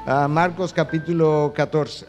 Marcos capítulo 14.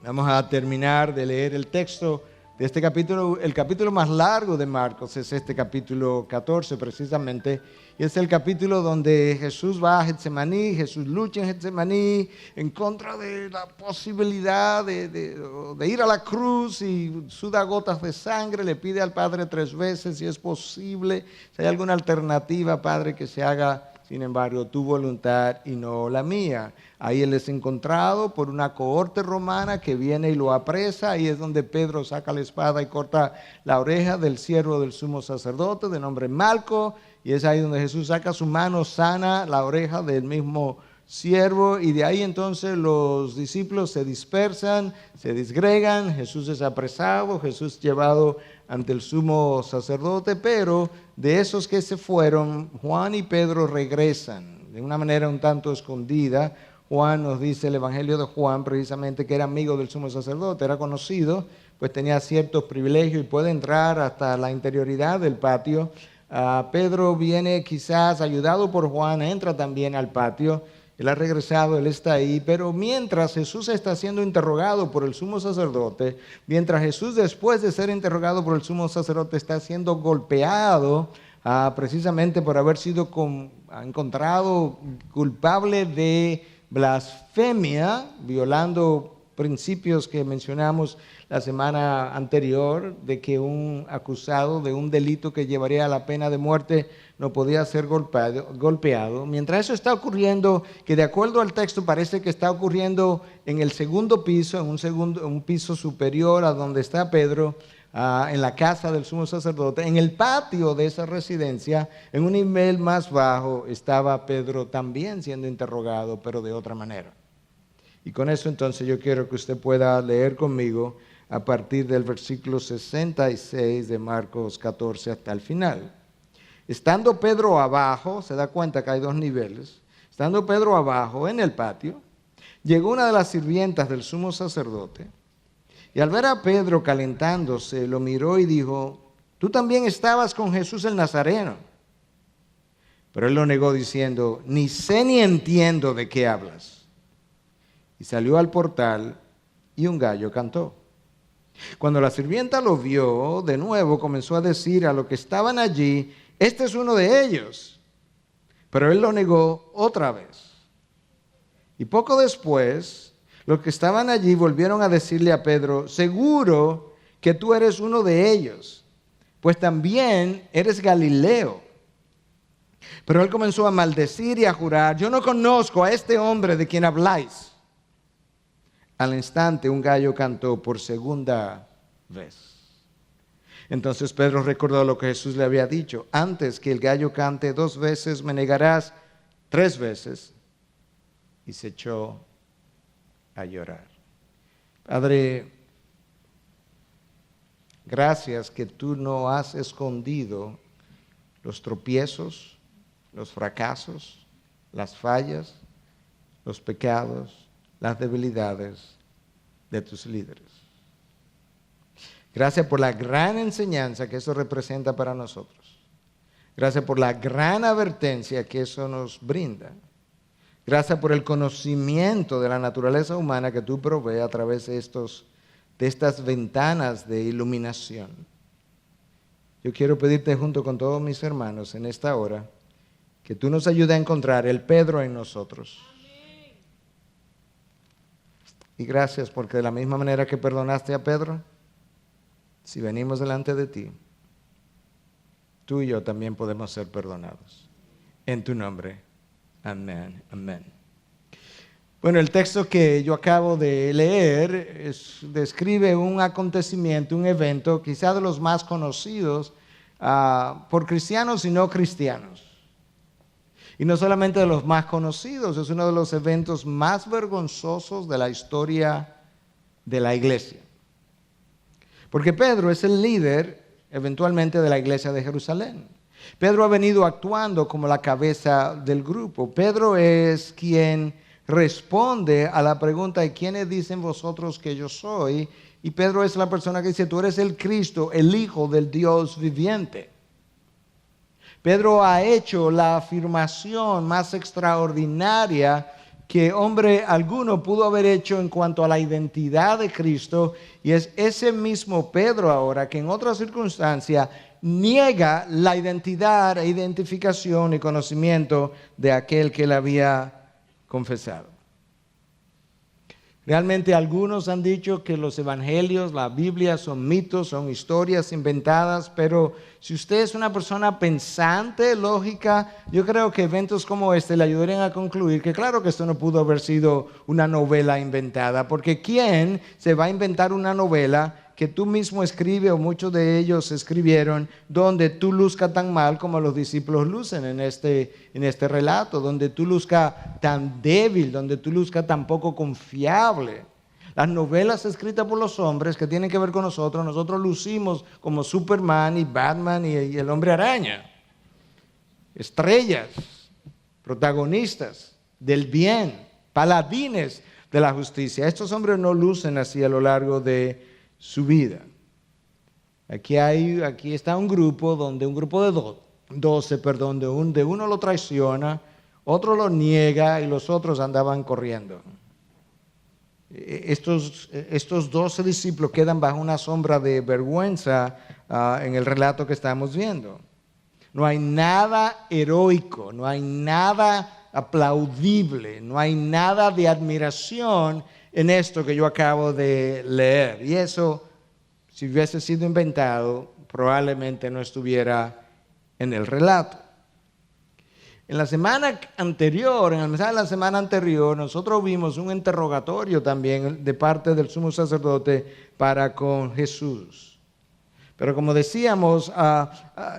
Vamos a terminar de leer el texto de este capítulo. El capítulo más largo de Marcos es este capítulo 14 precisamente. Y es el capítulo donde Jesús va a Getsemaní, Jesús lucha en Getsemaní en contra de la posibilidad de ir a la cruz y suda gotas de sangre, le pide al Padre 3 veces si es posible, si hay alguna alternativa, Padre, que se haga. Sin embargo, tu voluntad y no la mía. Ahí él es encontrado por una cohorte romana que viene y lo apresa. Ahí es donde Pedro saca la espada y corta la oreja del siervo del sumo sacerdote de nombre Malco. Y es ahí donde Jesús saca su mano, sana la oreja del mismo siervo. Y de ahí entonces los discípulos se dispersan, se disgregan. Jesús es apresado, Jesús llevado ante el sumo sacerdote, pero de esos que se fueron, Juan y Pedro regresan de una manera un tanto escondida. Juan nos dice, el Evangelio de Juan, precisamente, que era amigo del sumo sacerdote, era conocido, pues tenía ciertos privilegios y puede entrar hasta la interioridad del patio. Pedro viene quizás ayudado por Juan, entra también al patio. Él ha regresado, él está ahí, pero mientras Jesús está siendo interrogado por el sumo sacerdote, mientras Jesús después de ser interrogado por el sumo sacerdote está siendo golpeado precisamente por haber sido encontrado culpable de blasfemia, violando principios que mencionamos la semana anterior, de que un acusado de un delito que llevaría a la pena de muerte no podía ser golpeado. Mientras eso está ocurriendo, que de acuerdo al texto parece que está ocurriendo en el segundo piso, en un piso superior a donde está Pedro, en la casa del sumo sacerdote, en el patio de esa residencia, en un nivel más bajo, estaba Pedro también siendo interrogado, pero de otra manera. Y con eso entonces yo quiero que usted pueda leer conmigo a partir del versículo 66 de Marcos 14 hasta el final. Estando Pedro abajo, se da cuenta que hay dos niveles, estando Pedro abajo en el patio, llegó una de las sirvientas del sumo sacerdote y al ver a Pedro calentándose, lo miró y dijo, tú también estabas con Jesús el Nazareno. Pero él lo negó diciendo, ni sé ni entiendo de qué hablas. Y salió al portal y un gallo cantó. Cuando la sirvienta lo vio, de nuevo comenzó a decir a los que estaban allí, este es uno de ellos. Pero él lo negó otra vez. Y poco después, los que estaban allí volvieron a decirle a Pedro, seguro que tú eres uno de ellos, pues también eres Galileo. Pero él comenzó a maldecir y a jurar, yo no conozco a este hombre de quien habláis. Al instante un gallo cantó por segunda vez. Entonces Pedro recordó lo que Jesús le había dicho. Antes que el gallo cante 2 veces, me negarás 3 veces. Y se echó a llorar. Padre, gracias que tú no has escondido los tropiezos, los fracasos, las fallas, los pecados, las debilidades de tus líderes. Gracias por la gran enseñanza que eso representa para nosotros. Gracias por la gran advertencia que eso nos brinda. Gracias por el conocimiento de la naturaleza humana que tú provees a través de estas ventanas de iluminación. Yo quiero pedirte junto con todos mis hermanos en esta hora que tú nos ayudes a encontrar el Pedro en nosotros. Y gracias porque de la misma manera que perdonaste a Pedro, si venimos delante de ti, tú y yo también podemos ser perdonados. En tu nombre, amén, amén. Bueno, el texto que yo acabo de leer describe un acontecimiento, un evento, quizá de los más conocidos por cristianos y no cristianos. Y no solamente de los más conocidos, es uno de los eventos más vergonzosos de la historia de la iglesia. Porque Pedro es el líder, eventualmente, de la iglesia de Jerusalén. Pedro ha venido actuando como la cabeza del grupo. Pedro es quien responde a la pregunta ¿y quiénes dicen vosotros que yo soy? Y Pedro es la persona que dice, tú eres el Cristo, el Hijo del Dios viviente. Pedro ha hecho la afirmación más extraordinaria que hombre alguno pudo haber hecho en cuanto a la identidad de Cristo, y es ese mismo Pedro ahora que en otra circunstancia niega la identidad e identificación y conocimiento de aquel que él había confesado. Realmente algunos han dicho que los evangelios, la Biblia son mitos, son historias inventadas, pero si usted es una persona pensante, lógica, yo creo que eventos como este le ayudarían a concluir que claro que esto no pudo haber sido una novela inventada, porque ¿quién se va a inventar una novela que tú mismo escribes o muchos de ellos escribieron, donde tú luzcas tan mal como los discípulos lucen en este relato, donde tú luzcas tan débil, donde tú luzcas tan poco confiable? Las novelas escritas por los hombres que tienen que ver con nosotros lucimos como Superman y Batman y el Hombre Araña. Estrellas, protagonistas del bien, paladines de la justicia. Estos hombres no lucen así a lo largo de su vida. Aquí está un grupo de 12, de uno lo traiciona, otro lo niega y los otros andaban corriendo. Estos 12 discípulos quedan bajo una sombra de vergüenza en el relato que estamos viendo. No hay nada heroico, no hay nada aplaudible, no hay nada de admiración en esto que yo acabo de leer. Y eso, si hubiese sido inventado, probablemente no estuviera en el relato. En la semana anterior, en el mensaje de la semana anterior, nosotros vimos un interrogatorio también de parte del sumo sacerdote para con Jesús. Pero como decíamos,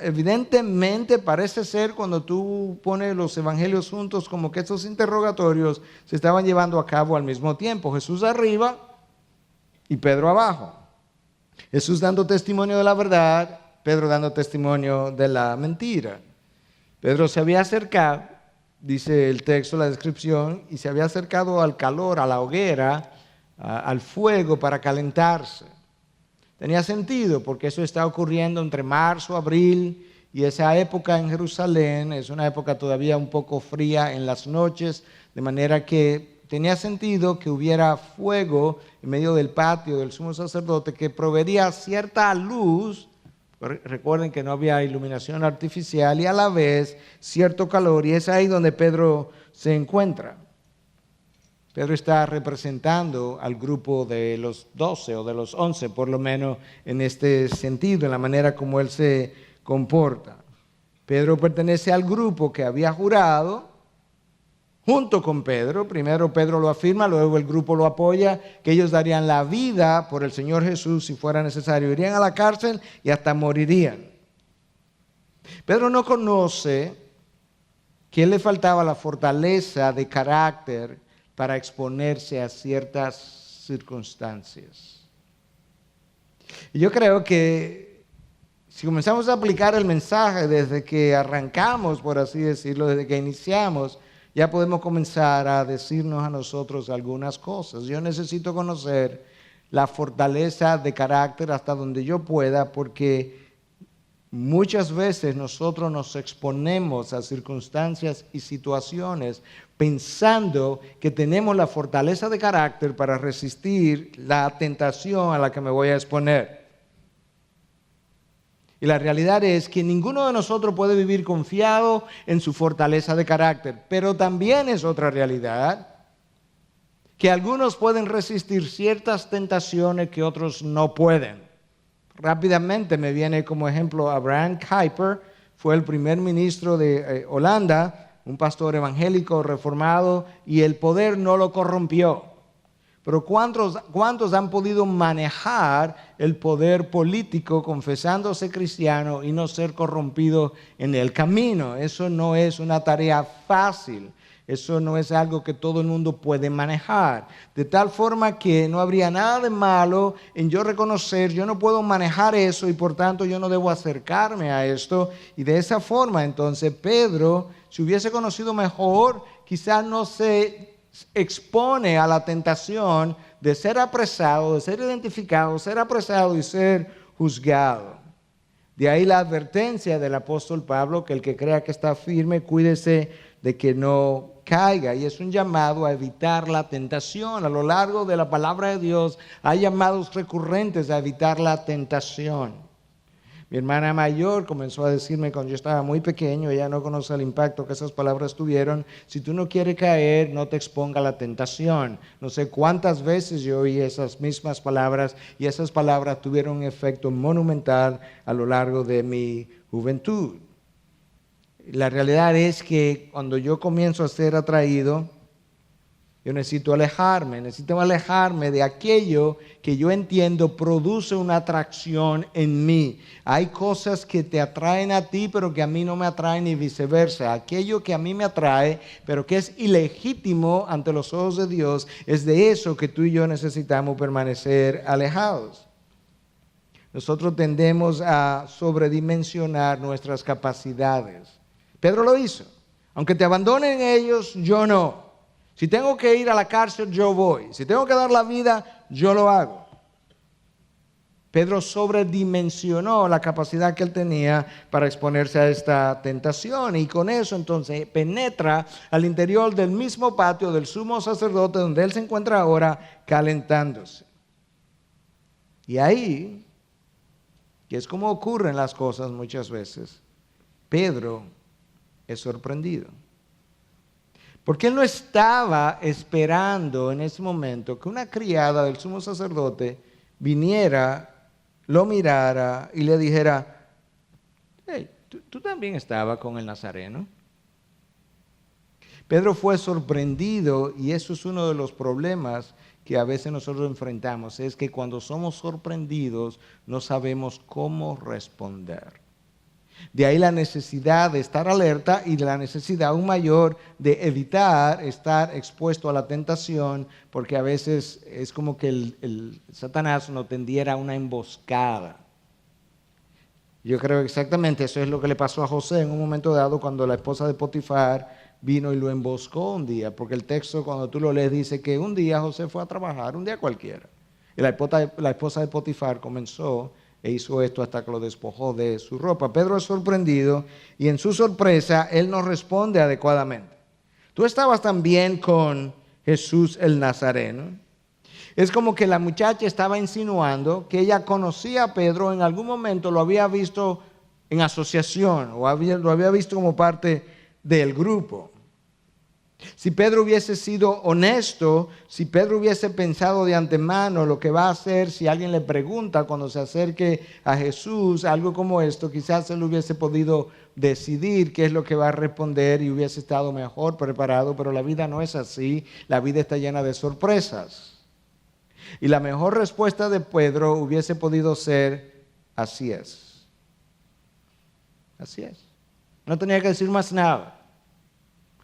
evidentemente parece ser cuando tú pones los evangelios juntos como que estos interrogatorios se estaban llevando a cabo al mismo tiempo. Jesús arriba y Pedro abajo. Jesús dando testimonio de la verdad, Pedro dando testimonio de la mentira. Pedro se había acercado, dice el texto, la descripción, y se había acercado al calor, a la hoguera, al fuego para calentarse. Tenía sentido porque eso está ocurriendo entre marzo, abril, y esa época en Jerusalén es una época todavía un poco fría en las noches, de manera que tenía sentido que hubiera fuego en medio del patio del sumo sacerdote que proveería cierta luz. Recuerden que no había iluminación artificial y a la vez cierto calor, y es ahí donde Pedro se encuentra. Pedro está representando al grupo de los 12 o de los 11, por lo menos en este sentido, en la manera como él se comporta. Pedro pertenece al grupo que había jurado junto con Pedro. Primero Pedro lo afirma, luego el grupo lo apoya, que ellos darían la vida por el Señor Jesús si fuera necesario. Irían a la cárcel y hasta morirían. Pedro no conoce que le faltaba la fortaleza de carácter para exponerse a ciertas circunstancias. Y yo creo que si comenzamos a aplicar el mensaje desde que arrancamos, por así decirlo, desde que iniciamos, ya podemos comenzar a decirnos a nosotros algunas cosas. Yo necesito conocer la fortaleza de carácter hasta donde yo pueda, porque muchas veces nosotros nos exponemos a circunstancias y situaciones pensando que tenemos la fortaleza de carácter para resistir la tentación a la que me voy a exponer. Y la realidad es que ninguno de nosotros puede vivir confiado en su fortaleza de carácter. Pero también es otra realidad que algunos pueden resistir ciertas tentaciones que otros no pueden. Rápidamente me viene como ejemplo Abraham Kuyper, fue el primer ministro de Holanda, un pastor evangélico reformado, y el poder no lo corrompió. Pero ¿cuántos han podido manejar el poder político confesándose cristiano y no ser corrompido en el camino? Eso no es una tarea fácil. Eso no es algo que todo el mundo puede manejar. De tal forma que no habría nada de malo en yo reconocer, yo no puedo manejar eso y por tanto yo no debo acercarme a esto. Y de esa forma entonces Pedro, si hubiese conocido mejor, quizás no se expone a la tentación de ser apresado, de ser identificado, ser apresado y ser juzgado. De ahí la advertencia del apóstol Pablo, que el que crea que está firme, cuídese de que no caiga. Y es un llamado a evitar la tentación. A lo largo de la palabra de Dios hay llamados recurrentes a evitar la tentación. Mi hermana mayor comenzó a decirme cuando yo estaba muy pequeño, ella no conoce el impacto que esas palabras tuvieron: si tú no quieres caer, no te exponga a la tentación. No sé cuántas veces yo oí esas mismas palabras, y esas palabras tuvieron un efecto monumental a lo largo de mi juventud. La realidad es que cuando yo comienzo a ser atraído, yo necesito alejarme de aquello que yo entiendo produce una atracción en mí. Hay cosas que te atraen a ti, pero que a mí no me atraen, y viceversa. Aquello que a mí me atrae, pero que es ilegítimo ante los ojos de Dios, es de eso que tú y yo necesitamos permanecer alejados. Nosotros tendemos a sobredimensionar nuestras capacidades. Pedro lo hizo. Aunque te abandonen ellos, yo no. Si tengo que ir a la cárcel, yo voy. Si tengo que dar la vida, yo lo hago. Pedro sobredimensionó la capacidad que él tenía para exponerse a esta tentación, y con eso entonces penetra al interior del mismo patio del sumo sacerdote donde él se encuentra ahora calentándose. Y ahí, que es como ocurren las cosas muchas veces, Pedro es sorprendido. Porque él no estaba esperando en ese momento que una criada del sumo sacerdote viniera, lo mirara y le dijera: hey, ¿tú también estabas con el Nazareno? Pedro fue sorprendido, y eso es uno de los problemas que a veces nosotros enfrentamos, es que cuando somos sorprendidos no sabemos cómo responder. De ahí la necesidad de estar alerta, y la necesidad aún mayor de evitar estar expuesto a la tentación, porque a veces es como que el Satanás nos tendiera una emboscada. Yo creo que exactamente eso es lo que le pasó a José en un momento dado, cuando la esposa de Potifar vino y lo emboscó un día, porque el texto, cuando tú lo lees, dice que un día José fue a trabajar, un día cualquiera, y la esposa de Potifar comenzó e hizo esto hasta que lo despojó de su ropa. Pedro es sorprendido, y en su sorpresa él no responde adecuadamente. Tú estabas también con Jesús el Nazareno. Es como que la muchacha estaba insinuando que ella conocía a Pedro, en algún momento lo había visto en asociación, o lo había visto como parte del grupo. Si Pedro hubiese sido honesto, si Pedro hubiese pensado de antemano lo que va a hacer si alguien le pregunta cuando se acerque a Jesús algo como esto, quizás él hubiese podido decidir qué es lo que va a responder y hubiese estado mejor preparado, pero la vida no es así. La vida está llena de sorpresas. Y la mejor respuesta de Pedro hubiese podido ser: así es. Así es. No tenía que decir más nada.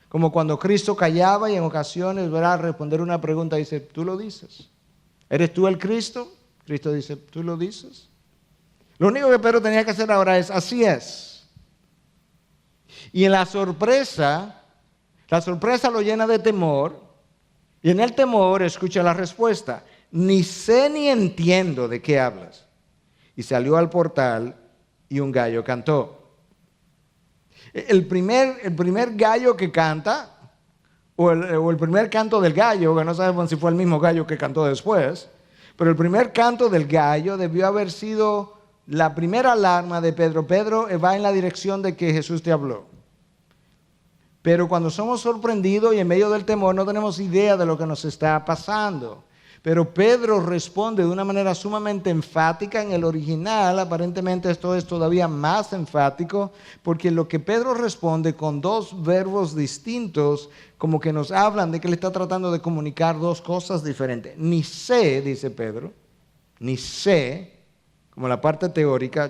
Como cuando Cristo callaba y en ocasiones, ¿verdad?, responder una pregunta, dice: tú lo dices. ¿Eres tú el Cristo? Cristo dice: tú lo dices. Lo único que Pedro tenía que hacer ahora es: así es. Y en la sorpresa lo llena de temor, y en el temor escucha la respuesta: ni sé ni entiendo de qué hablas. Y salió al portal y un gallo cantó. El primer gallo que canta, o el primer canto del gallo, que no sabemos si fue el mismo gallo que cantó después, pero el primer canto del gallo debió haber sido la primera alarma de Pedro. Pedro, va en la dirección de que Jesús te habló. Pero cuando somos sorprendidos y en medio del temor no tenemos idea de lo que nos está pasando. Pero Pedro responde de una manera sumamente enfática. En el original, aparentemente esto es todavía más enfático, porque lo que Pedro responde con dos verbos distintos, como que nos hablan de que él está tratando de comunicar dos cosas diferentes. Ni sé, dice Pedro, ni sé, como la parte teórica,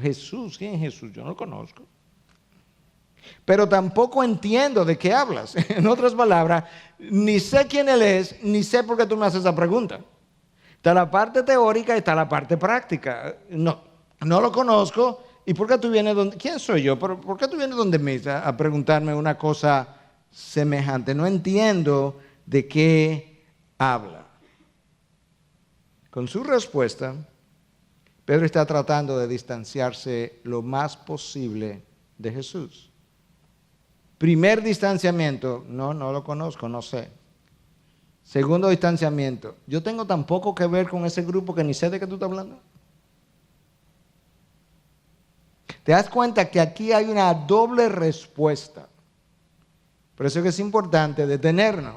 Jesús, ¿quién es Jesús? Yo no lo conozco. Pero tampoco entiendo de qué hablas. En otras palabras, ni sé quién él es, ni sé por qué tú me haces esa pregunta. Está la parte teórica y está la parte práctica. No lo conozco. ¿Y por qué tú vienes donde? ¿Quién soy yo? ¿Por qué tú vienes donde mí a preguntarme una cosa semejante? No entiendo de qué habla. Con su respuesta, Pedro está tratando de distanciarse lo más posible de Jesús. Primer distanciamiento, no lo conozco, no sé. Segundo distanciamiento, yo tengo tan poco que ver con ese grupo que ni sé de qué tú estás hablando. Te das cuenta que aquí hay una doble respuesta. Por eso es que es importante detenernos.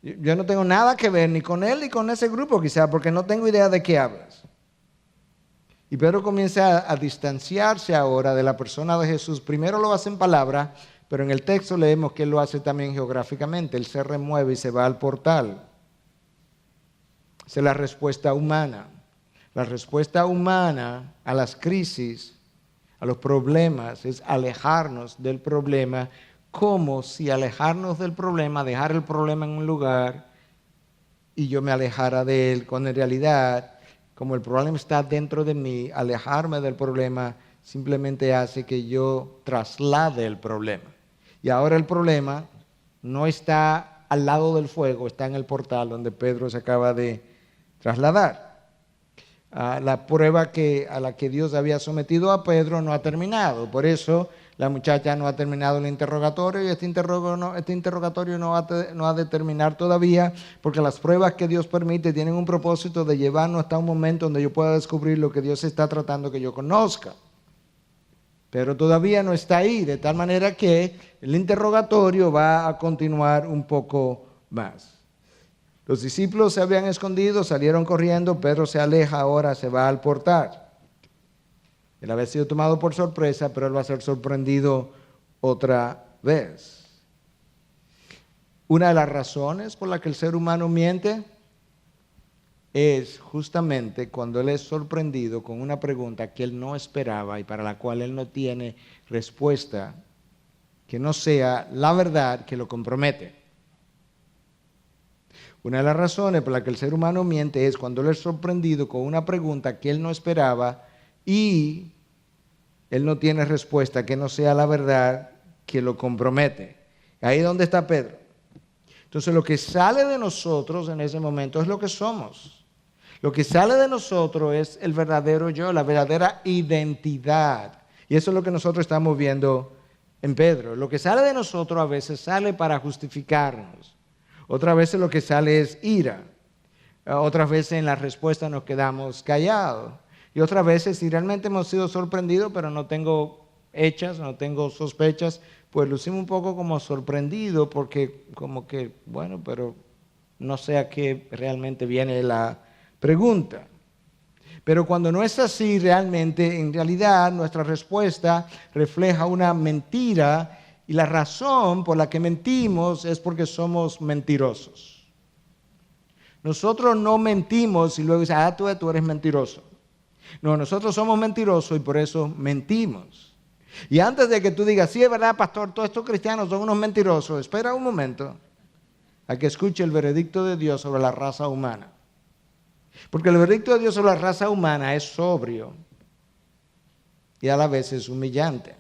Yo no tengo nada que ver ni con él ni con ese grupo quizá, porque no tengo idea de qué hablas. Y Pedro comienza a distanciarse ahora de la persona de Jesús. Primero lo hace en palabra, pero en el texto leemos que él lo hace también geográficamente. Él se remueve y se va al portal. Esa es la respuesta humana. La respuesta humana a las crisis, a los problemas, es alejarnos del problema, como si alejarnos del problema, dejar el problema en un lugar y yo me alejara de él, cuando en realidad, como el problema está dentro de mí, alejarme del problema simplemente hace que yo traslade el problema. Y ahora el problema no está al lado del fuego, está en el portal donde Pedro se acaba de trasladar. La prueba a la que Dios había sometido a Pedro no ha terminado. Por eso la muchacha no ha terminado el interrogatorio y este interrogatorio no ha de terminar todavía, porque las pruebas que Dios permite tienen un propósito de llevarnos hasta un momento donde yo pueda descubrir lo que Dios está tratando que yo conozca. Pero todavía no está ahí, de tal manera que el interrogatorio va a continuar un poco más. Los discípulos se habían escondido, salieron corriendo, Pedro se aleja ahora, se va al portal. Él había sido tomado por sorpresa, pero él va a ser sorprendido otra vez. Una de las razones por las que el ser humano miente es justamente cuando él es sorprendido con una pregunta que él no esperaba y para la cual él no tiene respuesta, que no sea la verdad que lo compromete. Una de las razones por las que el ser humano miente es cuando él es sorprendido con una pregunta que él no esperaba y él no tiene respuesta, que no sea la verdad que lo compromete. Ahí es donde está Pedro. Entonces lo que sale de nosotros en ese momento es lo que somos. Lo que sale de nosotros es el verdadero yo, la verdadera identidad. Y eso es lo que nosotros estamos viendo en Pedro. Lo que sale de nosotros a veces sale para justificarnos. Otras veces lo que sale es ira. Otras veces en la respuesta nos quedamos callados. Y otras veces, si realmente hemos sido sorprendidos, pero no tengo hechas, no tengo sospechas, pues lucimos un poco como sorprendidos porque como que, bueno, pero no sé a qué realmente viene la pregunta. Pero cuando no es así realmente, en realidad nuestra respuesta refleja una mentira y la razón por la que mentimos es porque somos mentirosos. Nosotros no mentimos y luego dicen, tú eres mentiroso. No, nosotros somos mentirosos y por eso mentimos. Y antes de que tú digas, sí, es verdad, pastor, todos estos cristianos son unos mentirosos, espera un momento a que escuche el veredicto de Dios sobre la raza humana. Porque el veredicto de Dios sobre la raza humana es sobrio y a la vez es humillante.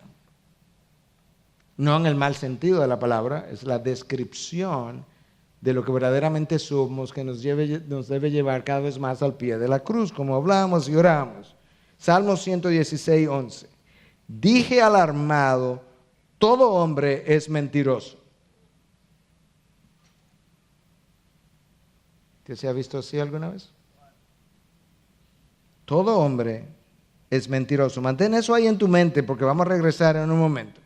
No en el mal sentido de la palabra, es la descripción de lo que verdaderamente somos, que nos debe llevar cada vez más al pie de la cruz, como hablamos y oramos. Salmo 116, 11. Dije alarmado, todo hombre es mentiroso. ¿Usted se ha visto así alguna vez? Todo hombre es mentiroso. Mantén eso ahí en tu mente porque vamos a regresar en un momento.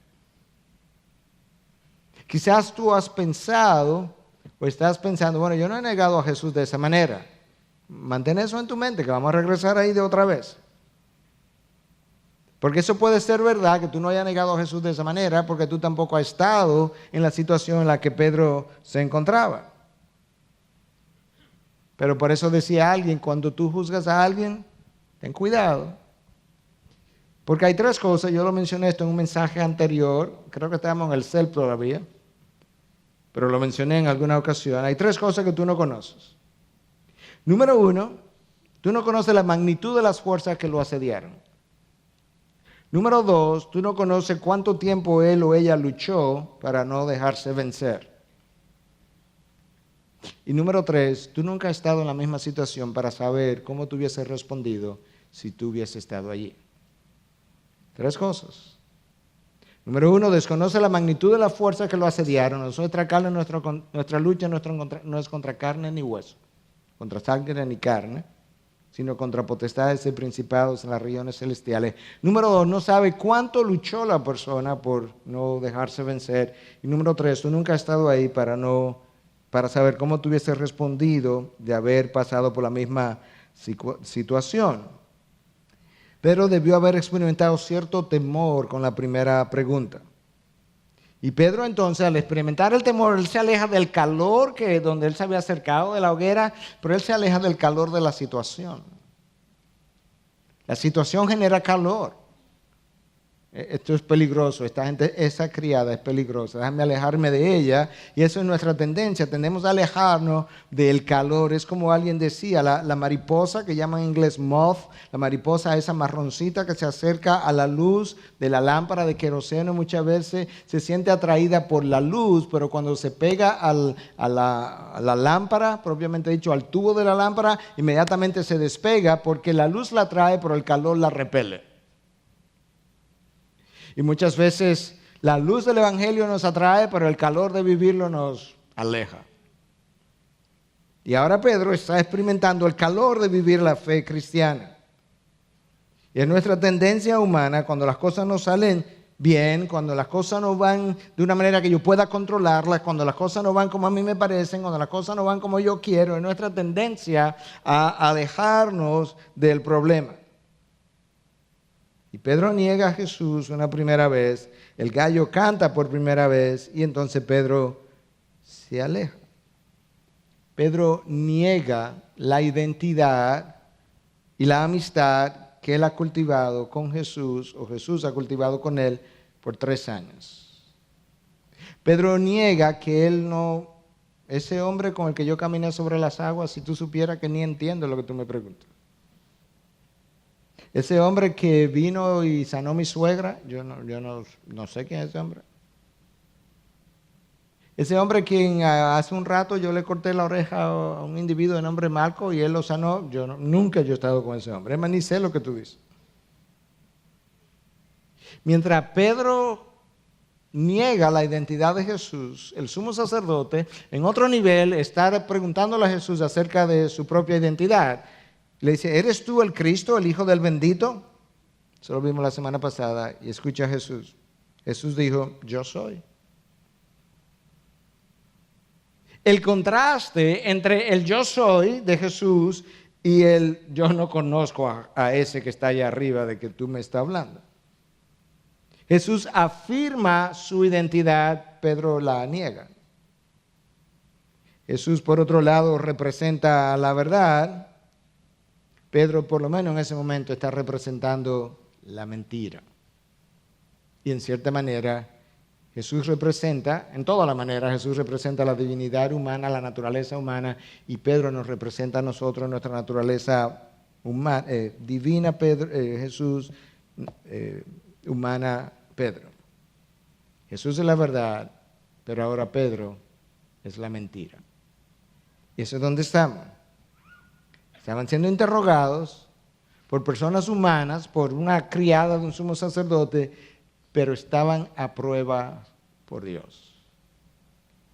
Quizás tú has pensado o estás pensando, bueno, yo no he negado a Jesús de esa manera. Mantén eso en tu mente, que vamos a regresar ahí de otra vez. Porque eso puede ser verdad, que tú no hayas negado a Jesús de esa manera, porque tú tampoco has estado en la situación en la que Pedro se encontraba. Pero por eso decía alguien, cuando tú juzgas a alguien, ten cuidado. Porque hay tres cosas, yo lo mencioné esto en un mensaje anterior, creo que estábamos en el CELP todavía, pero lo mencioné en alguna ocasión. Hay tres cosas que tú no conoces. Número uno, tú no conoces la magnitud de las fuerzas que lo asediaron. Número dos, tú no conoces cuánto tiempo él o ella luchó para no dejarse vencer. Y número tres, tú nunca has estado en la misma situación para saber cómo tú hubieses respondido si tú hubieses estado allí. Tres cosas. Número 1, desconoce la magnitud de la fuerza que lo asediaron. Nuestra carne, nuestra lucha no es contra carne ni hueso, contra sangre ni carne, sino contra potestades y principados en las regiones celestiales. Número 2, no sabe cuánto luchó la persona por no dejarse vencer. Y número 3, tú nunca has estado ahí para saber cómo tú hubieses respondido de haber pasado por la misma situación. Pedro debió haber experimentado cierto temor con la primera pregunta. Y Pedro entonces, al experimentar el temor, él se aleja del calor donde él se había acercado de la hoguera, pero él se aleja del calor de la situación. La situación genera calor. Esto es peligroso, esta gente, esa criada es peligrosa, déjame alejarme de ella. Y eso es nuestra tendencia, tendemos a alejarnos del calor. Es como alguien decía, la mariposa, que llaman en inglés moth, la mariposa esa marroncita que se acerca a la luz de la lámpara de queroseno, muchas veces se siente atraída por la luz, pero cuando se pega a la lámpara, propiamente dicho, al tubo de la lámpara, inmediatamente se despega porque la luz la atrae, pero el calor la repele. Y muchas veces la luz del Evangelio nos atrae, pero el calor de vivirlo nos aleja. Y ahora Pedro está experimentando el calor de vivir la fe cristiana. Y es nuestra tendencia humana, cuando las cosas no salen bien, cuando las cosas no van de una manera que yo pueda controlarlas, cuando las cosas no van como a mí me parecen, cuando las cosas no van como yo quiero, es nuestra tendencia a alejarnos del problema. Y Pedro niega a Jesús una primera vez, el gallo canta por primera vez y entonces Pedro se aleja. Pedro niega la identidad y la amistad que él ha cultivado con Jesús, o Jesús ha cultivado con él por 3 años. Pedro niega que ese hombre con el que yo caminé sobre las aguas, si tú supieras que ni entiendo lo que tú me preguntas. Ese hombre que vino y sanó a mi suegra, yo no sé quién es ese hombre. Ese hombre quien hace un rato yo le corté la oreja a un individuo de nombre Marco y él lo sanó, nunca yo he estado con ese hombre, es más, ni sé lo que tú dices. Mientras Pedro niega la identidad de Jesús, el sumo sacerdote, en otro nivel, está preguntándole a Jesús acerca de su propia identidad. Le dice, ¿eres tú el Cristo, el Hijo del Bendito? Eso lo vimos la semana pasada y escucha a Jesús. Jesús dijo, yo soy. El contraste entre el yo soy de Jesús y el yo no conozco a ese que está allá arriba de que tú me estás hablando. Jesús afirma su identidad, Pedro la niega. Jesús, por otro lado, representa la verdad. Pedro, por lo menos en ese momento, está representando la mentira. Y en cierta manera, Jesús representa, en toda la manera, Jesús representa la divinidad humana, la naturaleza humana, y Pedro nos representa a nosotros, nuestra naturaleza humana, divina, Jesús, humana, Pedro. Jesús es la verdad, pero ahora Pedro es la mentira. Y eso es donde estamos. Estaban siendo interrogados por personas humanas, por una criada de un sumo sacerdote, pero estaban a prueba por Dios.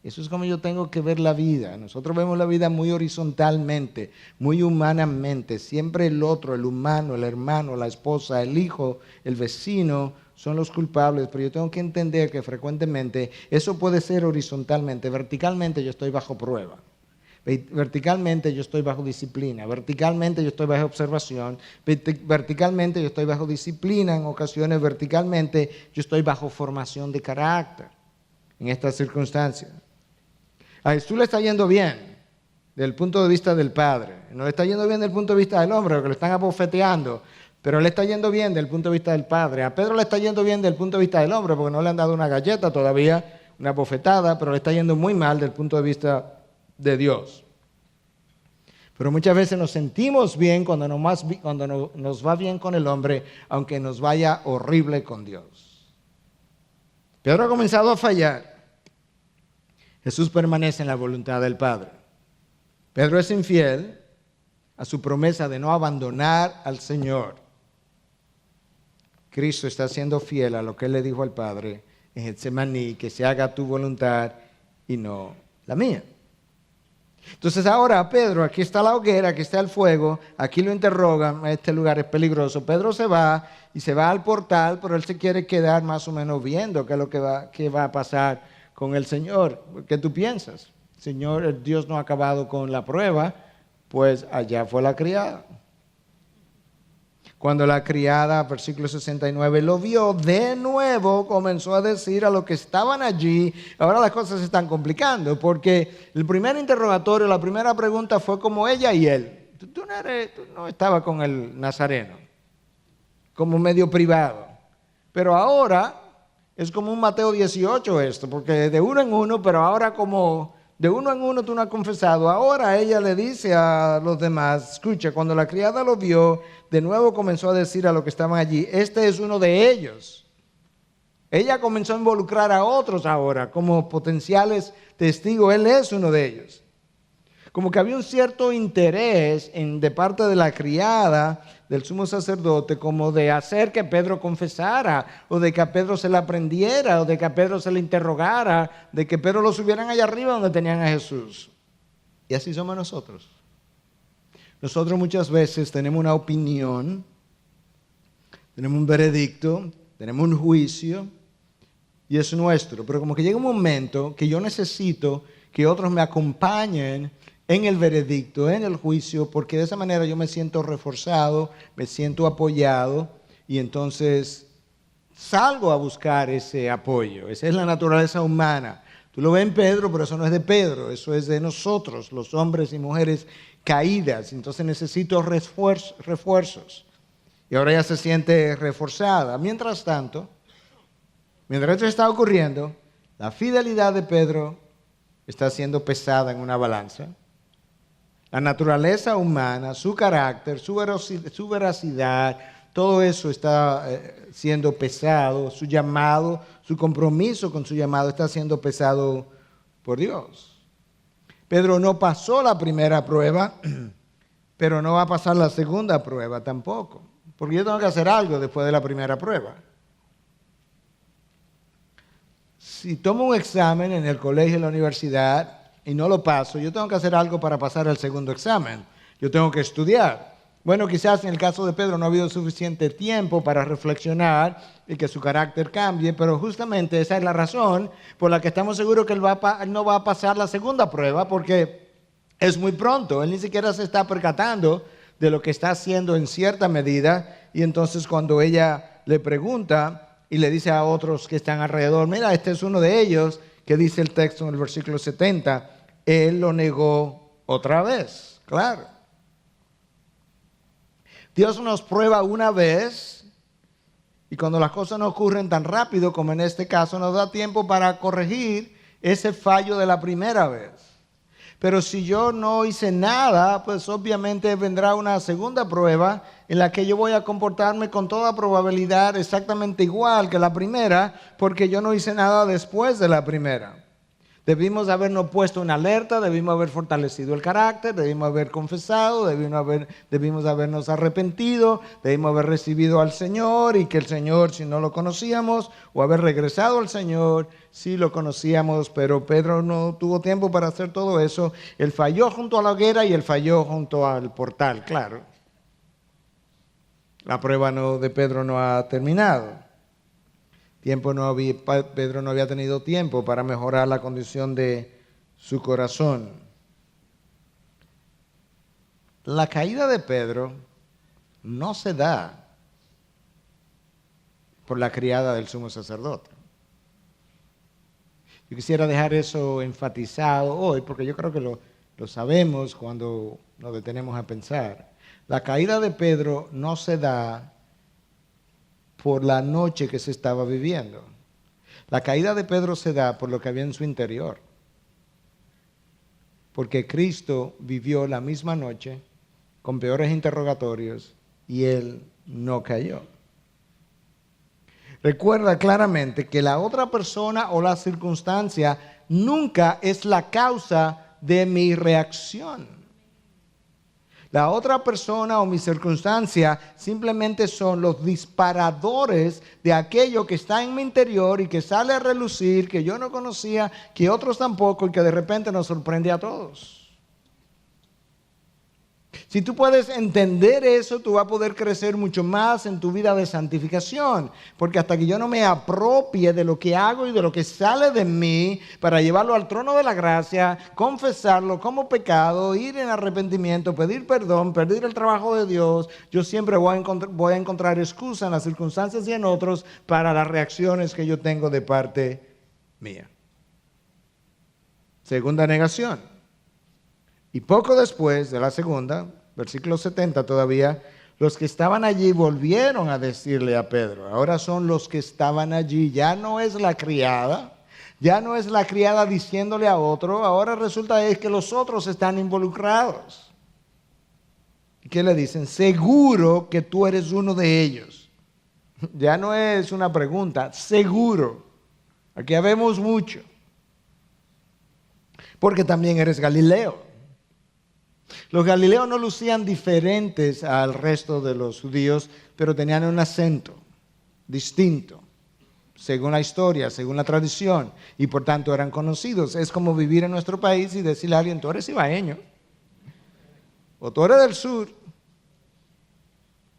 Eso es como yo tengo que ver la vida. Nosotros vemos la vida muy horizontalmente, muy humanamente. Siempre el otro, el humano, el hermano, la esposa, el hijo, el vecino son los culpables, pero yo tengo que entender que frecuentemente eso puede ser horizontalmente. Verticalmente yo estoy bajo prueba. Verticalmente yo estoy bajo disciplina, verticalmente yo estoy bajo observación, verticalmente yo estoy bajo disciplina en ocasiones, verticalmente yo estoy bajo formación de carácter en estas circunstancias. A Jesús le está yendo bien desde el punto de vista del Padre, no le está yendo bien desde el punto de vista del hombre, porque lo están abofeteando, pero le está yendo bien desde el punto de vista del Padre. A Pedro le está yendo bien desde el punto de vista del hombre, porque no le han dado una galleta todavía, una bofetada, pero le está yendo muy mal desde el punto de vista de Dios. Pero muchas veces nos sentimos bien cuando nos va bien con el hombre, aunque nos vaya horrible con Dios. Pedro ha comenzado a fallar. Jesús permanece en la voluntad del Padre. Pedro es infiel a su promesa de no abandonar al Señor. Cristo está siendo fiel a lo que Él le dijo al Padre en Getsemaní, que se haga tu voluntad y no la mía. Entonces ahora Pedro, aquí está la hoguera, aquí está el fuego, aquí lo interrogan, este lugar es peligroso. Pedro se va y se va al portal, pero él se quiere quedar más o menos viendo qué es lo que va a pasar con el Señor. ¿Qué tú piensas? Señor, Dios no ha acabado con la prueba, pues allá fue la criada. Cuando la criada, versículo 69, lo vio, de nuevo comenzó a decir a los que estaban allí. Ahora las cosas se están complicando, porque el primer interrogatorio, la primera pregunta fue como ella y él. Tú no estabas con el nazareno, como medio privado. Pero ahora es como un Mateo 18 esto, porque de uno en uno, pero ahora como de uno en uno tú no has confesado. Ahora ella le dice a los demás, escucha, cuando la criada lo vio, de nuevo comenzó a decir a los que estaban allí, este es uno de ellos. Ella comenzó a involucrar a otros ahora como potenciales testigos, él es uno de ellos. Como que había un cierto interés de parte de la criada del sumo sacerdote, como de hacer que Pedro confesara, o de que a Pedro se le aprendiera, o de que a Pedro se le interrogara, de que Pedro lo subieran allá arriba donde tenían a Jesús. Y así somos nosotros. Nosotros muchas veces tenemos una opinión, tenemos un veredicto, tenemos un juicio, y es nuestro. Pero como que llega un momento que yo necesito que otros me acompañen en el veredicto, en el juicio, porque de esa manera yo me siento reforzado, me siento apoyado, y entonces salgo a buscar ese apoyo. Esa es la naturaleza humana. Tú lo ves en Pedro, pero eso no es de Pedro, eso es de nosotros, los hombres y mujeres caídas. Entonces necesito refuerzos. Y ahora ella se siente reforzada. Mientras tanto, mientras esto está ocurriendo, la fidelidad de Pedro está siendo pesada en una balanza. La naturaleza humana, su carácter, su veracidad, todo eso está siendo pesado. Su llamado, su compromiso con su llamado está siendo pesado por Dios. Pedro no pasó la primera prueba, pero no va a pasar la segunda prueba tampoco. Porque yo tengo que hacer algo después de la primera prueba. Si tomo un examen en el colegio, en la universidad, y no lo paso, yo tengo que hacer algo para pasar el segundo examen. Yo tengo que estudiar. Bueno, quizás en el caso de Pedro no ha habido suficiente tiempo para reflexionar y que su carácter cambie, pero justamente esa es la razón por la que estamos seguros que él no va a pasar la segunda prueba, porque es muy pronto. Él ni siquiera se está percatando de lo que está haciendo en cierta medida, y entonces cuando ella le pregunta y le dice a otros que están alrededor, mira, este es uno de ellos, que dice el texto en el versículo 70, él lo negó otra vez. Claro. Dios nos prueba una vez, y cuando las cosas no ocurren tan rápido como en este caso, nos da tiempo para corregir ese fallo de la primera vez. Pero si yo no hice nada, pues obviamente vendrá una segunda prueba en la que yo voy a comportarme con toda probabilidad exactamente igual que la primera, porque yo no hice nada después de la primera. Debimos habernos puesto en alerta, debimos haber fortalecido el carácter, debimos haber confesado, debimos habernos arrepentido, debimos haber recibido al Señor, y que el Señor, si no lo conocíamos, o haber regresado al Señor si lo conocíamos. Pero Pedro no tuvo tiempo para hacer todo eso. Él falló junto a la hoguera y él falló junto al portal, claro. La prueba de Pedro no ha terminado. Pedro no había tenido tiempo para mejorar la condición de su corazón. La caída de Pedro no se da por la criada del sumo sacerdote. Yo quisiera dejar eso enfatizado hoy, porque yo creo que lo sabemos cuando nos detenemos a pensar. La caída de Pedro no se da por la noche que se estaba viviendo. La caída de Pedro se da por lo que había en su interior. Porque Cristo vivió la misma noche con peores interrogatorios y él no cayó. Recuerda claramente que la otra persona o la circunstancia nunca es la causa de mi reacción. La otra persona o mi circunstancia simplemente son los disparadores de aquello que está en mi interior y que sale a relucir, que yo no conocía, que otros tampoco y que de repente nos sorprende a todos. Si tú puedes entender eso, tú vas a poder crecer mucho más en tu vida de santificación. Porque hasta que yo no me apropie de lo que hago y de lo que sale de mí para llevarlo al trono de la gracia, confesarlo como pecado, ir en arrepentimiento, pedir perdón, pedir el trabajo de Dios, yo siempre voy a encontrar excusa en las circunstancias y en otros para las reacciones que yo tengo de parte mía. Segunda negación. Y poco después de la segunda, versículo 70 todavía, los que estaban allí volvieron a decirle a Pedro. Ahora son los que estaban allí, ya no es la criada, ya no es la criada diciéndole a otro, ahora resulta es que los otros están involucrados. ¿Y qué le dicen? Seguro que tú eres uno de ellos. Ya no es una pregunta, seguro. Aquí habemos mucho. Porque también eres Galileo. Los galileos no lucían diferentes al resto de los judíos, pero tenían un acento distinto, según la historia, según la tradición, y por tanto eran conocidos. Es como vivir en nuestro país y decirle a alguien, tú eres ibaeño, o tú eres del sur,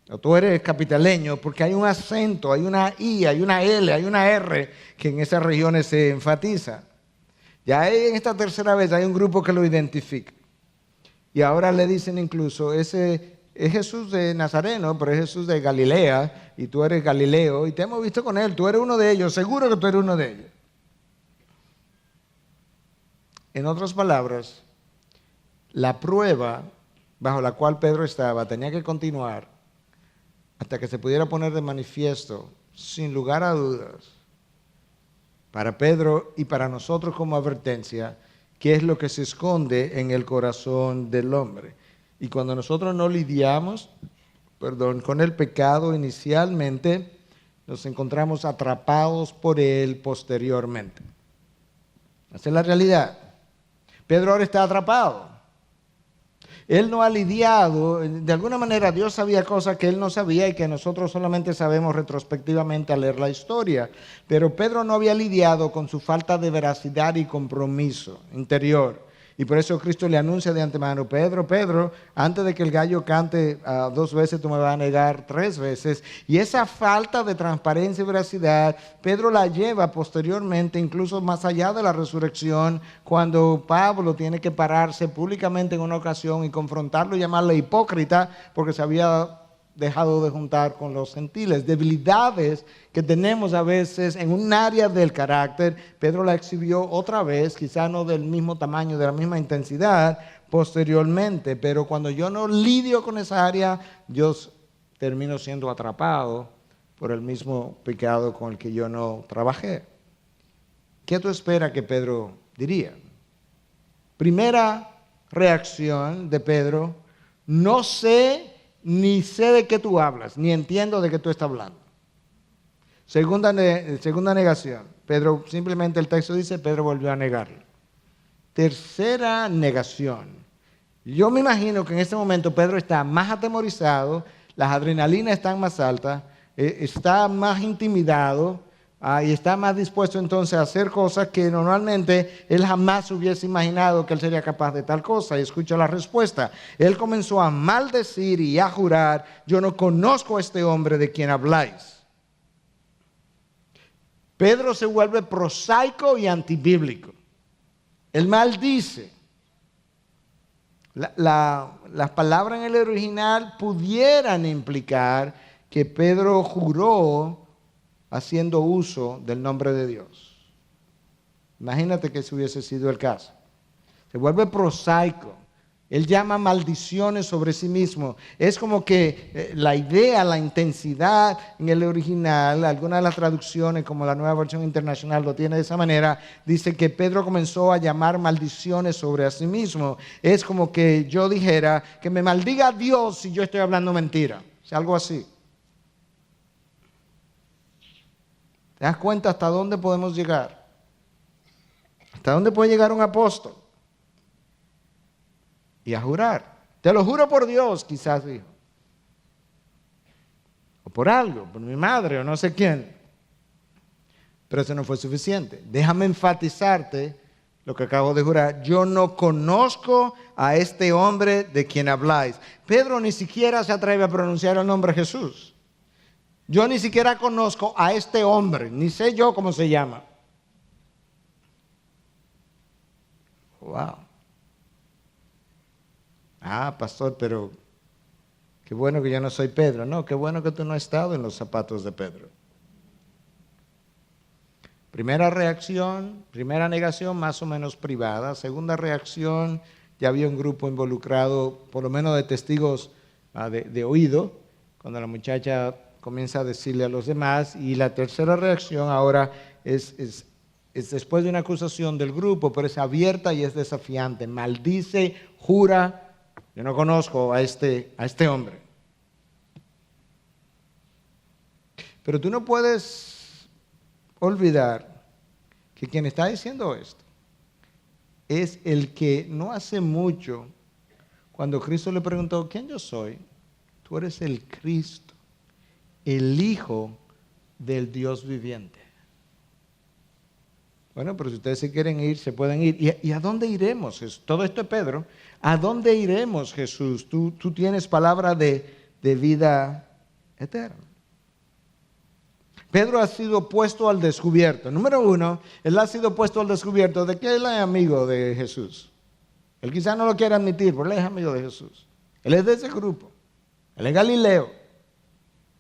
o tú eres capitaleño, porque hay un acento, hay una I, hay una L, hay una R, que en esas regiones se enfatiza. Ya en esta tercera vez hay un grupo que lo identifica. Y ahora le dicen incluso, ese es Jesús de Nazareno, pero es Jesús de Galilea, y tú eres Galileo, y te hemos visto con él, tú eres uno de ellos, seguro que tú eres uno de ellos. En otras palabras, la prueba bajo la cual Pedro estaba tenía que continuar hasta que se pudiera poner de manifiesto, sin lugar a dudas, para Pedro y para nosotros como advertencia, qué es lo que se esconde en el corazón del hombre. Y cuando nosotros no lidiamos, con el pecado inicialmente, nos encontramos atrapados por él posteriormente. Esa es la realidad. Pedro ahora está atrapado. Él no ha lidiado, de alguna manera Dios sabía cosas que él no sabía y que nosotros solamente sabemos retrospectivamente al leer la historia. Pero Pedro no había lidiado con su falta de veracidad y compromiso interior. Y por eso Cristo le anuncia de antemano, Pedro, antes de que el gallo cante 2 veces, tú me vas a negar 3 veces. Y esa falta de transparencia y veracidad, Pedro la lleva posteriormente, incluso más allá de la resurrección, cuando Pablo tiene que pararse públicamente en una ocasión y confrontarlo y llamarle hipócrita, porque se había dejado de juntar con los gentiles. Debilidades que tenemos a veces en un área del carácter, Pedro la exhibió otra vez, quizá no del mismo tamaño, de la misma intensidad, posteriormente, pero cuando yo no lidio con esa área, yo termino siendo atrapado por el mismo pecado con el que yo no trabajé. ¿Qué tú esperas que Pedro diría? Primera reacción de Pedro, no sé ni sé de qué tú hablas, ni entiendo de qué tú estás hablando. Segunda negación. Pedro, simplemente el texto dice, Pedro volvió a negarlo. Tercera negación. Yo me imagino que en este momento Pedro está más atemorizado, las adrenalinas están más altas, está más intimidado, y está más dispuesto entonces a hacer cosas que normalmente él jamás hubiese imaginado que él sería capaz de tal cosa. Y escucha la respuesta. Él comenzó a maldecir y a jurar, yo no conozco a este hombre de quien habláis. Pedro se vuelve prosaico y antibíblico. Él maldice. Las palabras en el original pudieran implicar que Pedro juró haciendo uso del nombre de Dios. Imagínate que ese hubiese sido el caso. Se vuelve prosaico. Él llama maldiciones sobre sí mismo. Es como que la idea, la intensidad en el original, algunas de las traducciones, como la Nueva Versión Internacional lo tiene de esa manera, dice que Pedro comenzó a llamar maldiciones sobre a sí mismo. Es como que yo dijera, que me maldiga Dios si yo estoy hablando mentira. Es algo así. ¿Te das cuenta hasta dónde podemos llegar? ¿Hasta dónde puede llegar un apóstol? Y a jurar. Te lo juro por Dios, quizás dijo. O por algo, por mi madre o no sé quién. Pero eso no fue suficiente. Déjame enfatizarte lo que acabo de jurar. Yo no conozco a este hombre de quien habláis. Pedro ni siquiera se atreve a pronunciar el nombre de Jesús. Yo ni siquiera conozco a este hombre, ni sé yo cómo se llama. Wow. Ah, pastor, pero qué bueno que yo no soy Pedro. No, qué bueno que tú no has estado en los zapatos de Pedro. Primera reacción, primera negación más o menos privada. Segunda reacción, ya había un grupo involucrado, por lo menos de testigos de oído, cuando la muchacha comienza a decirle a los demás. Y la tercera reacción ahora es después de una acusación del grupo, pero es abierta y es desafiante. Maldice, jura, yo no conozco a este hombre. Pero tú no puedes olvidar que quien está diciendo esto es el que no hace mucho, cuando Cristo le preguntó, ¿quién yo soy? Tú eres el Cristo, el Hijo del Dios viviente. Bueno, pero si ustedes se quieren ir, se pueden ir. ¿Y a dónde iremos? Todo esto es Pedro. ¿A dónde iremos, Jesús? Tú tienes palabra de vida eterna. Pedro ha sido puesto al descubierto. Número uno, él ha sido puesto al descubierto de que él es amigo de Jesús. Él quizá no lo quiera admitir, pero él es amigo de Jesús. Él es de ese grupo. Él es Galileo.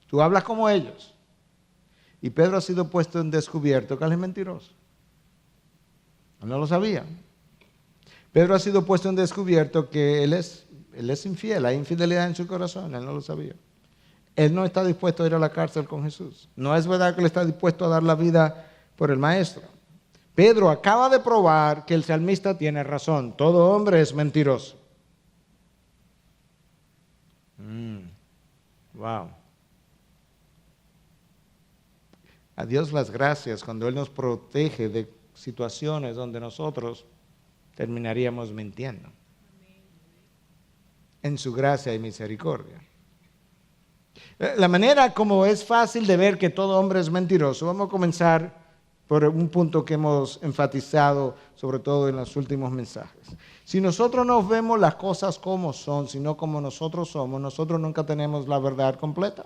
Tú hablas como ellos. Y Pedro ha sido puesto en descubierto que él es mentiroso. Él no lo sabía. Pedro ha sido puesto en descubierto que él es infiel, hay infidelidad en su corazón, él no lo sabía. Él no está dispuesto a ir a la cárcel con Jesús. No es verdad que él está dispuesto a dar la vida por el Maestro. Pedro acaba de probar que el salmista tiene razón. Todo hombre es mentiroso. Wow. A Dios las gracias cuando Él nos protege de situaciones donde nosotros terminaríamos mintiendo. En su gracia y misericordia. La manera como es fácil de ver que todo hombre es mentiroso, vamos a comenzar por un punto que hemos enfatizado, sobre todo en los últimos mensajes. Si nosotros no vemos las cosas como son, sino como nosotros somos, nosotros nunca tenemos la verdad completa.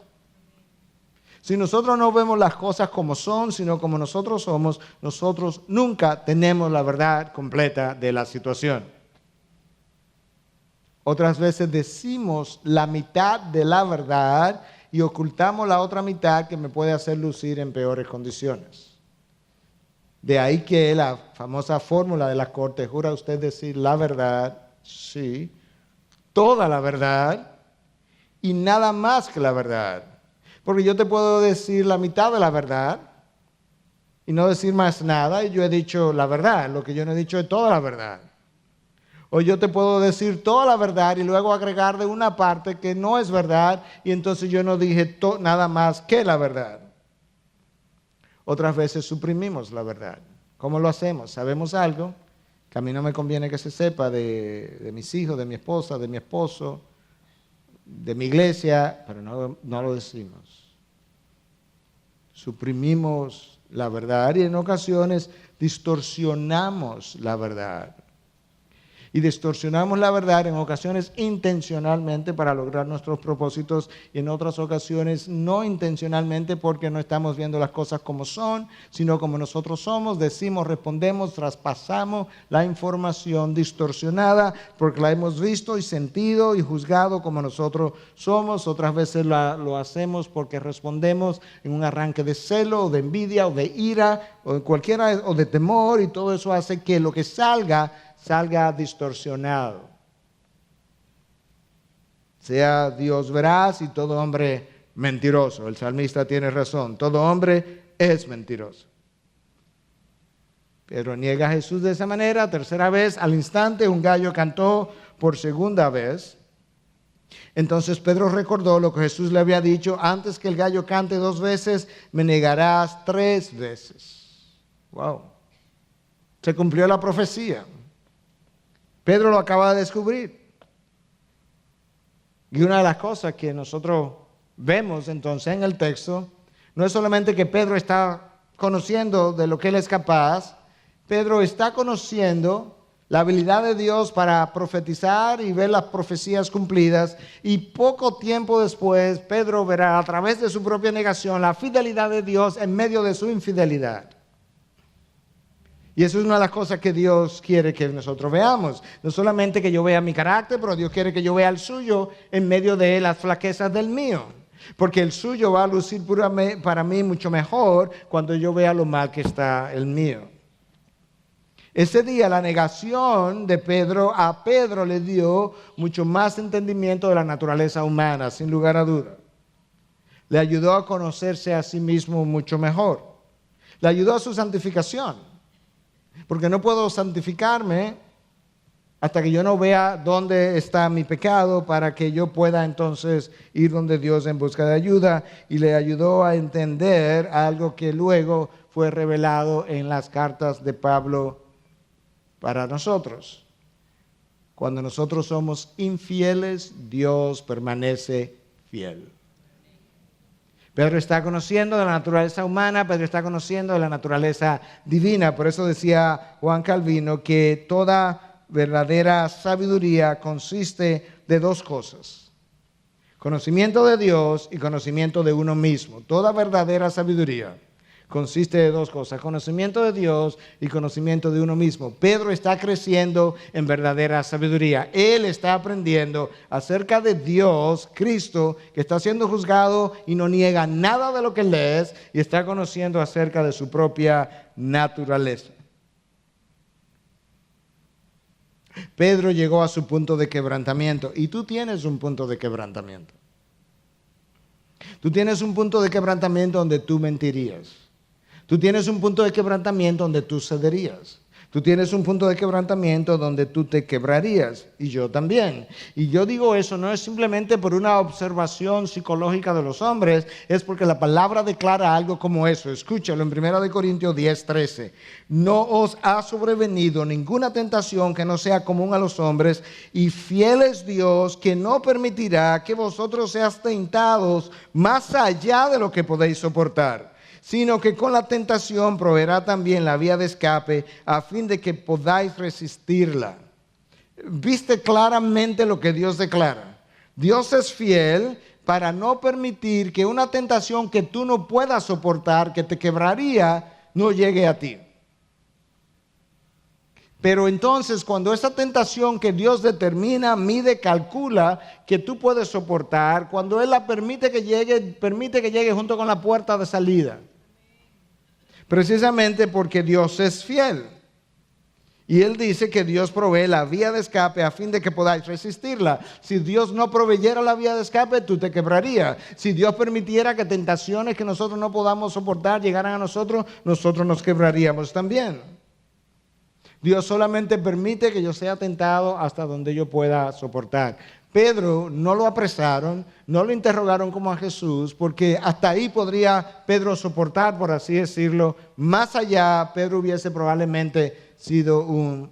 Si nosotros no vemos las cosas como son, sino como nosotros somos, nosotros nunca tenemos la verdad completa de la situación. Otras veces decimos la mitad de la verdad y ocultamos la otra mitad que me puede hacer lucir en peores condiciones. De ahí que la famosa fórmula de la corte, jura usted decir la verdad, sí, toda la verdad y nada más que la verdad. Porque yo te puedo decir la mitad de la verdad y no decir más nada y yo he dicho la verdad, lo que yo no he dicho es toda la verdad. O yo te puedo decir toda la verdad y luego agregar de una parte que no es verdad y entonces yo no dije nada más que la verdad. Otras veces suprimimos la verdad. ¿Cómo lo hacemos? Sabemos algo que a mí no me conviene que se sepa de mis hijos, de mi esposa, de mi esposo, de mi iglesia, pero no lo decimos. Suprimimos la verdad y en ocasiones distorsionamos la verdad. Y distorsionamos la verdad en ocasiones intencionalmente para lograr nuestros propósitos y en otras ocasiones no intencionalmente porque no estamos viendo las cosas como son, sino como nosotros somos, decimos, respondemos, traspasamos la información distorsionada porque la hemos visto y sentido y juzgado como nosotros somos. Otras veces lo hacemos porque respondemos en un arranque de celo o de envidia o de ira o de cualquiera o de temor y todo eso hace que lo que salga distorsionado. Sea Dios veraz y todo hombre mentiroso. El salmista tiene razón, todo hombre es mentiroso. Pedro niega a Jesús de esa manera. Tercera vez, al instante un gallo cantó por segunda vez. Entonces Pedro recordó lo que Jesús le había dicho: antes que el gallo cante 2 veces, me negarás 3 veces. Wow. Se cumplió la profecía. Pedro lo acaba de descubrir. Y una de las cosas que nosotros vemos entonces en el texto, no es solamente que Pedro está conociendo de lo que él es capaz, Pedro está conociendo la habilidad de Dios para profetizar y ver las profecías cumplidas, y poco tiempo después Pedro verá a través de su propia negación la fidelidad de Dios en medio de su infidelidad. Y eso es una de las cosas que Dios quiere que nosotros veamos. No solamente que yo vea mi carácter, pero Dios quiere que yo vea el suyo en medio de las flaquezas del mío. Porque el suyo va a lucir para mí mucho mejor cuando yo vea lo mal que está el mío. Ese día la negación de Pedro a Pedro le dio mucho más entendimiento de la naturaleza humana, sin lugar a duda. Le ayudó a conocerse a sí mismo mucho mejor. Le ayudó a su santificación. Porque no puedo santificarme hasta que yo no vea dónde está mi pecado, para que yo pueda entonces ir donde Dios en busca de ayuda. Y le ayudó a entender algo que luego fue revelado en las cartas de Pablo para nosotros. Cuando nosotros somos infieles, Dios permanece fiel. Pedro está conociendo de la naturaleza humana, Pedro está conociendo de la naturaleza divina. Por eso decía Juan Calvino que toda verdadera sabiduría consiste de dos cosas: conocimiento de Dios y conocimiento de uno mismo. Toda verdadera sabiduría consiste de dos cosas: conocimiento de Dios y conocimiento de uno mismo. Pedro está creciendo en verdadera sabiduría. Él está aprendiendo acerca de Dios, Cristo, que está siendo juzgado y no niega nada de lo que él es, y está conociendo acerca de su propia naturaleza. Pedro llegó a su punto de quebrantamiento, y tú tienes un punto de quebrantamiento. Tú tienes un punto de quebrantamiento donde tú mentirías. Tú tienes un punto de quebrantamiento donde tú cederías. Tú tienes un punto de quebrantamiento donde tú te quebrarías. Y yo también. Y yo digo eso no es simplemente por una observación psicológica de los hombres, es porque la palabra declara algo como eso. Escúchalo en 1 Corintios 10:13. No os ha sobrevenido ninguna tentación que no sea común a los hombres, y fiel es Dios, que no permitirá que vosotros seáis tentados más allá de lo que podéis soportar, sino que con la tentación proveerá también la vía de escape, a fin de que podáis resistirla. ¿Viste claramente lo que Dios declara? Dios es fiel para no permitir que una tentación que tú no puedas soportar, que te quebraría, no llegue a ti. Pero entonces, cuando esa tentación que Dios determina, mide, calcula que tú puedes soportar, cuando Él la permite que llegue junto con la puerta de salida. Precisamente porque Dios es fiel. Y Él dice que Dios provee la vía de escape a fin de que podáis resistirla. Si Dios no proveyera la vía de escape, tú te quebrarías. Si Dios permitiera que tentaciones que nosotros no podamos soportar llegaran a nosotros, nosotros nos quebraríamos también. Dios solamente permite que yo sea tentado hasta donde yo pueda soportar. Pedro no lo apresaron, no lo interrogaron como a Jesús, porque hasta ahí podría Pedro soportar, por así decirlo. Más allá, Pedro hubiese probablemente sido un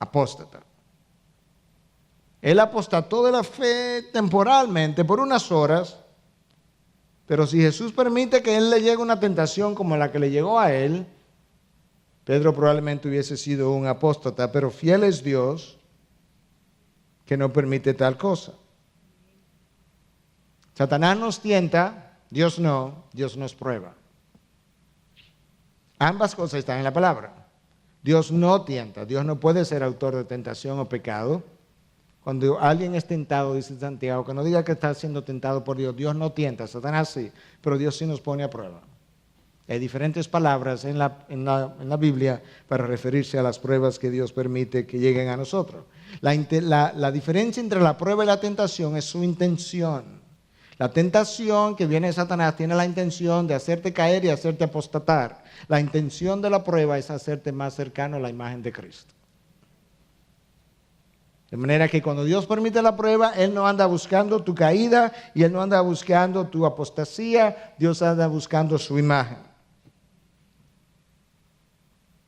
apóstata. Él apostató de la fe temporalmente por unas horas, pero si Jesús permite que él le llegue una tentación como la que le llegó a él, Pedro probablemente hubiese sido un apóstata. Pero fiel es Dios, que no permite tal cosa. Satanás nos tienta, Dios nos prueba. Ambas cosas están en la palabra. Dios no tienta, Dios no puede ser autor de tentación o pecado. Cuando alguien es tentado, dice Santiago, que no diga que está siendo tentado por Dios. Dios no tienta, Satanás sí, pero Dios sí nos pone a prueba. Hay diferentes palabras en la Biblia para referirse a las pruebas que Dios permite que lleguen a nosotros. La diferencia entre la prueba y la tentación es su intención. La tentación que viene de Satanás tiene la intención de hacerte caer y hacerte apostatar. La intención de la prueba es hacerte más cercano a la imagen de Cristo. De manera que cuando Dios permite la prueba, Él no anda buscando tu caída y Él no anda buscando tu apostasía, Dios anda buscando su imagen.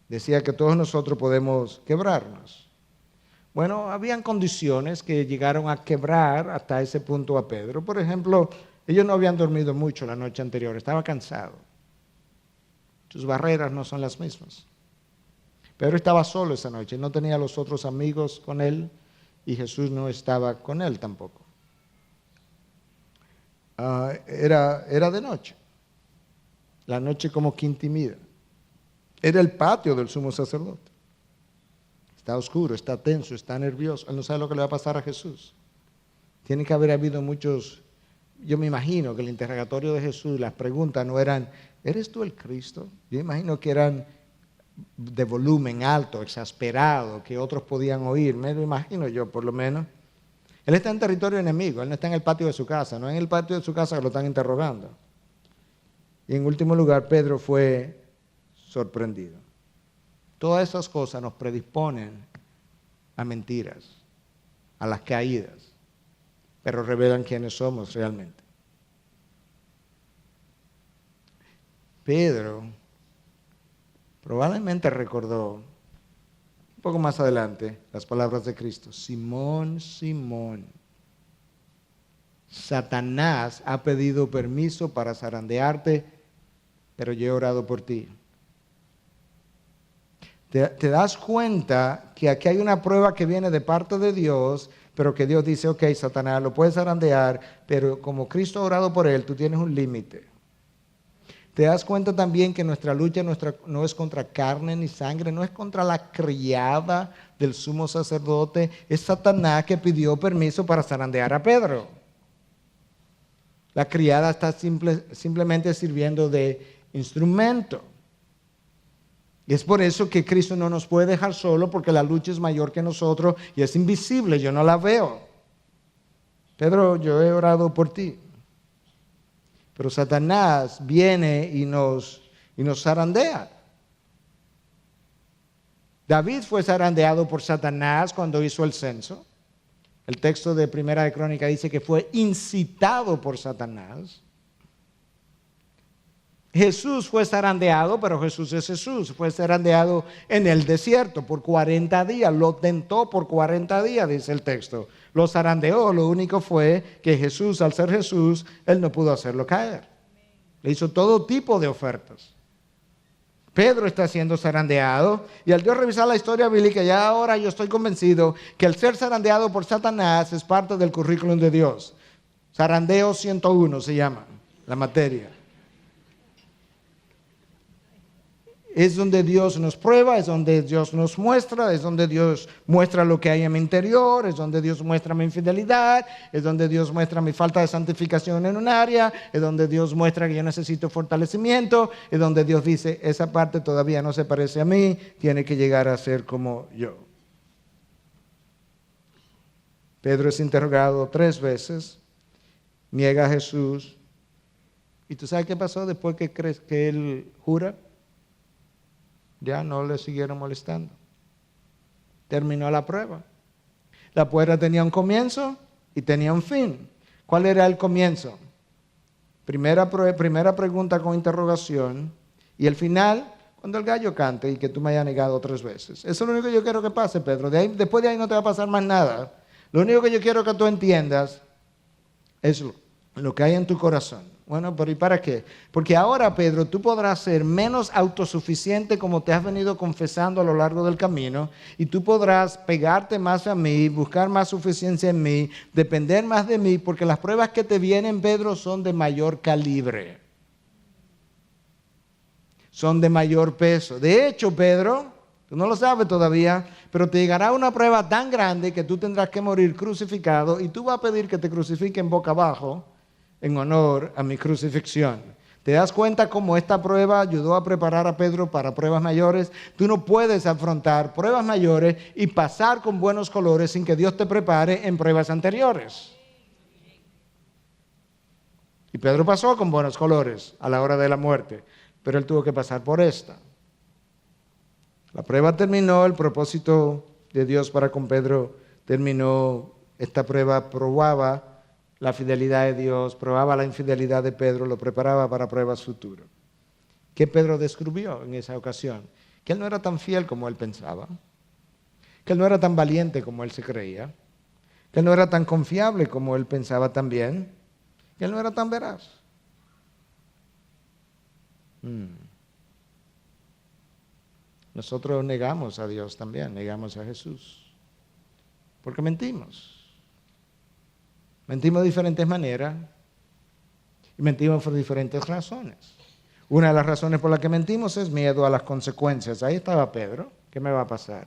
Decía que todos nosotros podemos quebrarnos. Bueno, habían condiciones que llegaron a quebrar hasta ese punto a Pedro. Por ejemplo, ellos no habían dormido mucho la noche anterior, estaba cansado. Sus barreras no son las mismas. Pedro estaba solo esa noche, no tenía a los otros amigos con él y Jesús no estaba con él tampoco. Era de noche, la noche como que intimida. Era el patio del sumo sacerdote. Está oscuro, está tenso, está nervioso. Él no sabe lo que le va a pasar a Jesús. Tiene que haber habido muchos, yo me imagino que el interrogatorio de Jesús, las preguntas no eran, ¿eres tú el Cristo? Yo imagino que eran de volumen alto, exasperado, que otros podían oír, me lo imagino yo por lo menos. Él está en territorio enemigo, él no está en el patio de su casa, no en el patio de su casa que lo están interrogando. Y en último lugar, Pedro fue sorprendido. Todas esas cosas nos predisponen a mentiras, a las caídas, pero revelan quiénes somos realmente. Pedro probablemente recordó, un poco más adelante, las palabras de Cristo. Simón, Simón, Satanás ha pedido permiso para zarandearte, pero yo he orado por ti. ¿Te das cuenta que aquí hay una prueba que viene de parte de Dios, pero que Dios dice, ok, Satanás, lo puedes zarandear, pero como Cristo ha orado por él, tú tienes un límite? ¿Te das cuenta también que nuestra lucha no es contra carne ni sangre, no es contra la criada del sumo sacerdote? Es Satanás que pidió permiso para zarandear a Pedro. La criada está simplemente sirviendo de instrumento. Y es por eso que Cristo no nos puede dejar solo, porque la lucha es mayor que nosotros y es invisible, yo no la veo. Pedro, yo he orado por ti. Pero Satanás viene y nos zarandea. David fue zarandeado por Satanás cuando hizo el censo. El texto de Primera de Crónica dice que fue incitado por Satanás. Jesús fue zarandeado, pero Jesús es Jesús. Fue zarandeado en el desierto por 40 días. Lo tentó por 40 días, dice el texto. Lo zarandeó. Lo único fue que Jesús, al ser Jesús, él no pudo hacerlo caer. Le hizo todo tipo de ofertas. Pedro está siendo zarandeado. Y al yo revisar la historia bíblica, ya ahora yo estoy convencido que el ser zarandeado por Satanás es parte del currículum de Dios. Zarandeo 101 se llama la materia. Es donde Dios nos prueba, es donde Dios nos muestra, es donde Dios muestra lo que hay en mi interior, es donde Dios muestra mi infidelidad, es donde Dios muestra mi falta de santificación en un área, es donde Dios muestra que yo necesito fortalecimiento, es donde Dios dice, esa parte todavía no se parece a mí, tiene que llegar a ser como yo. Pedro es interrogado 3 veces, niega a Jesús. ¿Y tú sabes qué pasó después que crees que él jura? Ya no le siguieron molestando. Terminó la prueba. La prueba tenía un comienzo y tenía un fin. ¿Cuál era el comienzo? Primera pregunta con interrogación. Y el final, cuando el gallo cante y que tú me hayas negado 3 veces. Eso es lo único que yo quiero que pase, Pedro. Después de ahí no te va a pasar más nada. Lo único que yo quiero que tú entiendas es lo que hay en tu corazón. Bueno, pero ¿y para qué? Porque ahora, Pedro, tú podrás ser menos autosuficiente como te has venido confesando a lo largo del camino, y tú podrás pegarte más a mí, buscar más suficiencia en mí, depender más de mí, porque las pruebas que te vienen, Pedro, son de mayor calibre. Son de mayor peso. De hecho, Pedro, tú no lo sabes todavía, pero te llegará una prueba tan grande que tú tendrás que morir crucificado, y tú vas a pedir que te crucifiquen boca abajo, en honor a mi crucifixión. ¿Te das cuenta cómo esta prueba ayudó a preparar a Pedro para pruebas mayores? Tú no puedes afrontar pruebas mayores y pasar con buenos colores sin que Dios te prepare en pruebas anteriores. Y Pedro pasó con buenos colores a la hora de la muerte, pero él tuvo que pasar por esta. La prueba terminó, el propósito de Dios para con Pedro terminó. Esta prueba probaba la fidelidad de Dios, probaba la infidelidad de Pedro, lo preparaba para pruebas futuras. ¿Qué Pedro descubrió en esa ocasión? Que él no era tan fiel como él pensaba. que él no era tan valiente como él se creía, que él no era tan confiable como él pensaba también, que él no era tan veraz. Nosotros negamos a Dios también, negamos a Jesús, porque mentimos. Mentimos de diferentes maneras y mentimos por diferentes razones. Una de las razones por las que mentimos es miedo a las consecuencias. Ahí estaba Pedro, ¿qué me va a pasar?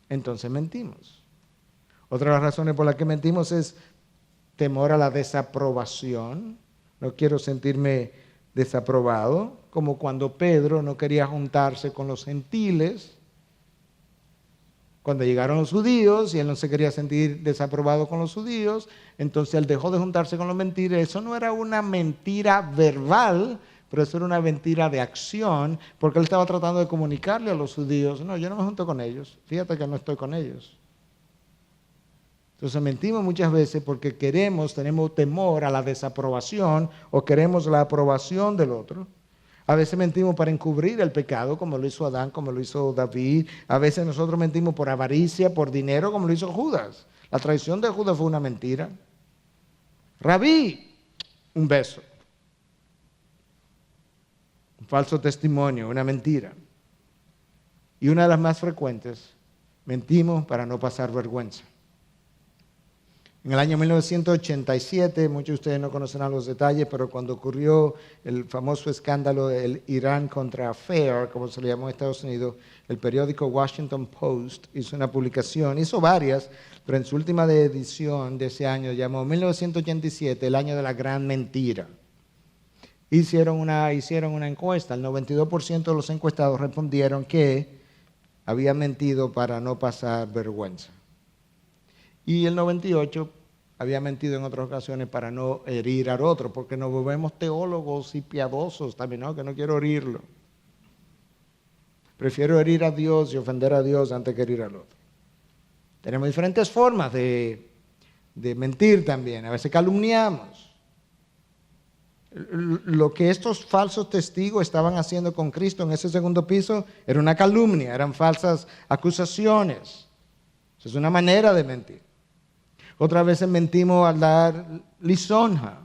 Entonces mentimos. Otra de las razones por las que mentimos es temor a la desaprobación. No quiero sentirme desaprobado, como cuando Pedro no quería juntarse con los gentiles. Cuando llegaron los judíos y él no se quería sentir desaprobado con los judíos, entonces él dejó de juntarse con los mentiras. Eso no era una mentira verbal, pero eso era una mentira de acción, porque él estaba tratando de comunicarle a los judíos: no, yo no me junto con ellos, fíjate que no estoy con ellos. Entonces mentimos muchas veces porque tenemos temor a la desaprobación o queremos la aprobación del otro. A veces mentimos para encubrir el pecado, como lo hizo Adán, como lo hizo David. A veces nosotros mentimos por avaricia, por dinero, como lo hizo Judas. La traición de Judas fue una mentira. Rabí, un beso. Un falso testimonio, una mentira. Y una de las más frecuentes, mentimos para no pasar vergüenza. En el año 1987, muchos de ustedes no conocerán los detalles, pero cuando ocurrió el famoso escándalo del Irán contra Affair, como se le llamó en Estados Unidos, el periódico Washington Post hizo una publicación, hizo varias, pero en su última edición de ese año llamó 1987 el año de la gran mentira. Hicieron una encuesta, el 92% de los encuestados respondieron que habían mentido para no pasar vergüenza. Y el 98% había mentido en otras ocasiones para no herir al otro, porque nos volvemos teólogos y piadosos también, ¿no? Que no quiero herirlo. Prefiero herir a Dios y ofender a Dios antes que herir al otro. Tenemos diferentes formas de mentir también. A veces calumniamos. Lo que estos falsos testigos estaban haciendo con Cristo en ese segundo piso era una calumnia, eran falsas acusaciones. Eso es una manera de mentir. Otras veces mentimos al dar lisonja.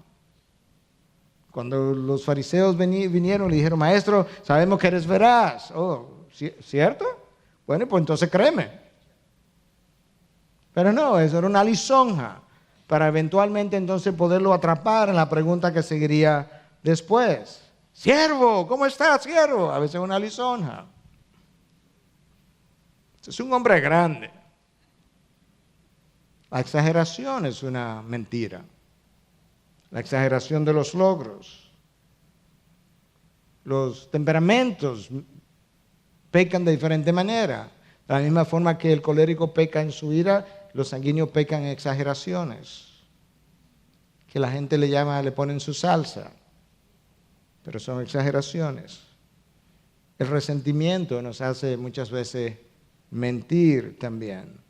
Cuando los fariseos vinieron, le dijeron: maestro, sabemos que eres veraz. Oh, ¿cierto? Bueno, pues entonces créeme. Pero no, eso era una lisonja para eventualmente entonces poderlo atrapar en la pregunta que seguiría después. Siervo, ¿cómo estás, siervo? A veces una lisonja. Es un hombre grande. La exageración es una mentira. La exageración de los logros. Los temperamentos pecan de diferente manera. De la misma forma que el colérico peca en su ira, los sanguíneos pecan en exageraciones. Que la gente le ponen su salsa. Pero son exageraciones. El resentimiento nos hace muchas veces mentir también.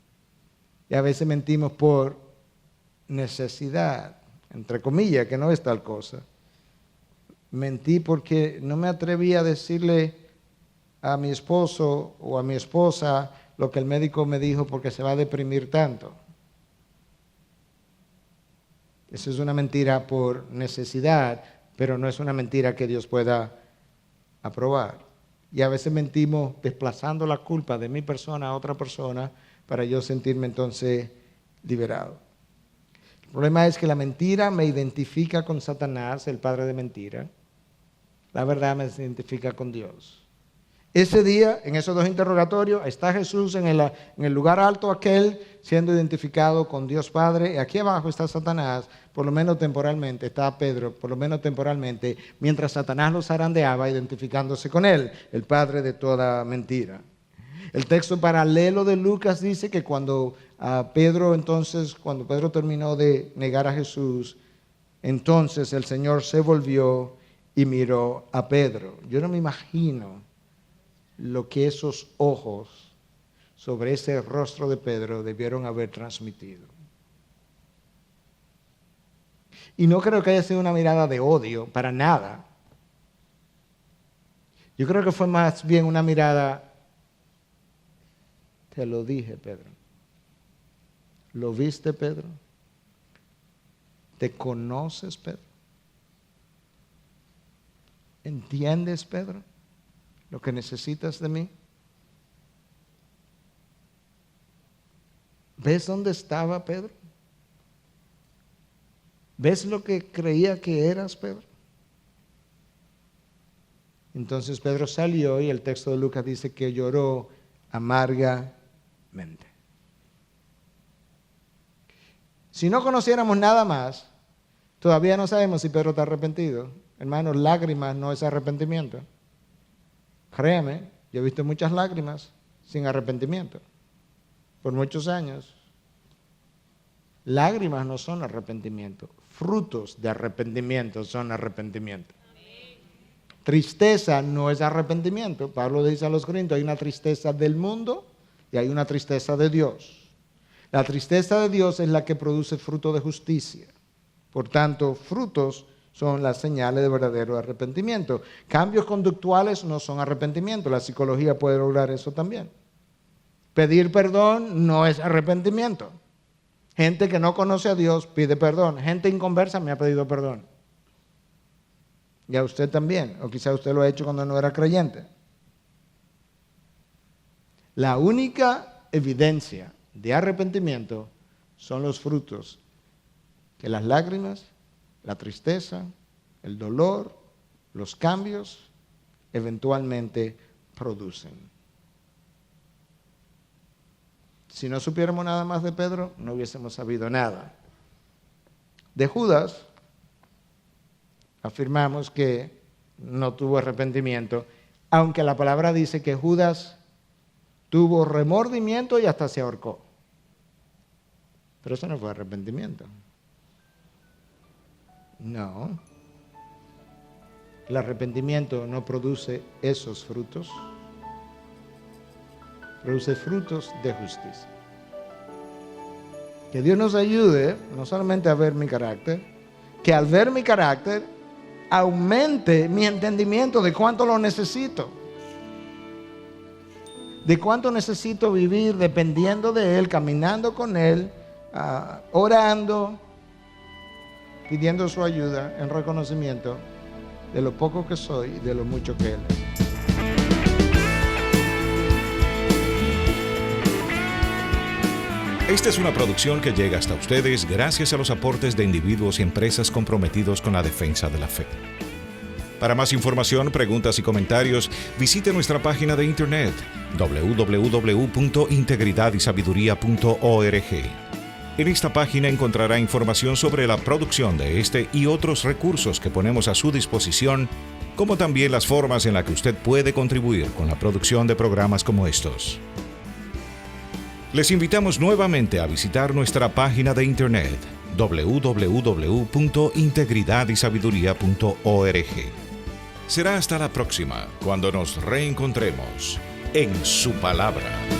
Y a veces mentimos por necesidad, entre comillas, que no es tal cosa. Mentí porque no me atreví a decirle a mi esposo o a mi esposa lo que el médico me dijo porque se va a deprimir tanto. Eso es una mentira por necesidad, pero no es una mentira que Dios pueda aprobar. Y a veces mentimos desplazando la culpa de mi persona a otra persona para yo sentirme entonces liberado. El problema es que la mentira me identifica con Satanás, el padre de mentira. La verdad me identifica con Dios. Ese día, en esos dos interrogatorios, está Jesús en el lugar alto aquel, siendo identificado con Dios Padre. Y aquí abajo está Satanás, por lo menos temporalmente, está Pedro, por lo menos temporalmente, mientras Satanás los zarandeaba, identificándose con él, el padre de toda mentira. El texto paralelo de Lucas dice que cuando Pedro terminó de negar a Jesús, entonces el Señor se volvió y miró a Pedro. Yo no me imagino lo que esos ojos sobre ese rostro de Pedro debieron haber transmitido. Y no creo que haya sido una mirada de odio, para nada. Yo creo que fue más bien una mirada Te lo dije, Pedro. ¿Lo viste, Pedro? ¿Te conoces, Pedro? ¿Entiendes, Pedro, lo que necesitas de mí? ¿Ves dónde estaba Pedro? ¿Ves lo que creía que eras, Pedro? Entonces Pedro salió y el texto de Lucas dice que lloró amargamente. Si no conociéramos nada más, todavía no sabemos si Pedro está arrepentido. Hermanos, lágrimas no es arrepentimiento. Créame, yo he visto muchas lágrimas sin arrepentimiento por muchos años. Lágrimas no son arrepentimiento, frutos de arrepentimiento son arrepentimiento. Tristeza no es arrepentimiento. Pablo dice a los Corintios, hay una tristeza del mundo y hay una tristeza de Dios. La tristeza de Dios es la que produce fruto de justicia. Por tanto, frutos son las señales de verdadero arrepentimiento. Cambios conductuales no son arrepentimiento. La psicología puede lograr eso también. Pedir perdón no es arrepentimiento. Gente que no conoce a Dios pide perdón. Gente inconversa me ha pedido perdón. Y a usted también. O quizá usted lo ha hecho cuando no era creyente. La única evidencia de arrepentimiento son los frutos que las lágrimas, la tristeza, el dolor, los cambios eventualmente producen. Si no supiéramos nada más de Pedro, no hubiésemos sabido nada. De Judas, afirmamos que no tuvo arrepentimiento, aunque la palabra dice que Judas tuvo remordimiento y hasta se ahorcó. Pero eso no fue arrepentimiento. No. El arrepentimiento no produce esos frutos. Produce frutos de justicia. Que Dios nos ayude no solamente a ver mi carácter, que al ver mi carácter aumente mi entendimiento de cuánto lo necesito. De cuánto necesito vivir dependiendo de Él, caminando con Él, orando, pidiendo su ayuda en reconocimiento de lo poco que soy y de lo mucho que Él es. Esta es una producción que llega hasta ustedes gracias a los aportes de individuos y empresas comprometidos con la defensa de la fe. Para más información, preguntas y comentarios, visite nuestra página de internet www.integridadysabiduría.org. En esta página encontrará información sobre la producción de este y otros recursos que ponemos a su disposición, como también las formas en las que usted puede contribuir con la producción de programas como estos. Les invitamos nuevamente a visitar nuestra página de internet www.integridadysabiduría.org. Será hasta la próxima, cuando nos reencontremos en su palabra.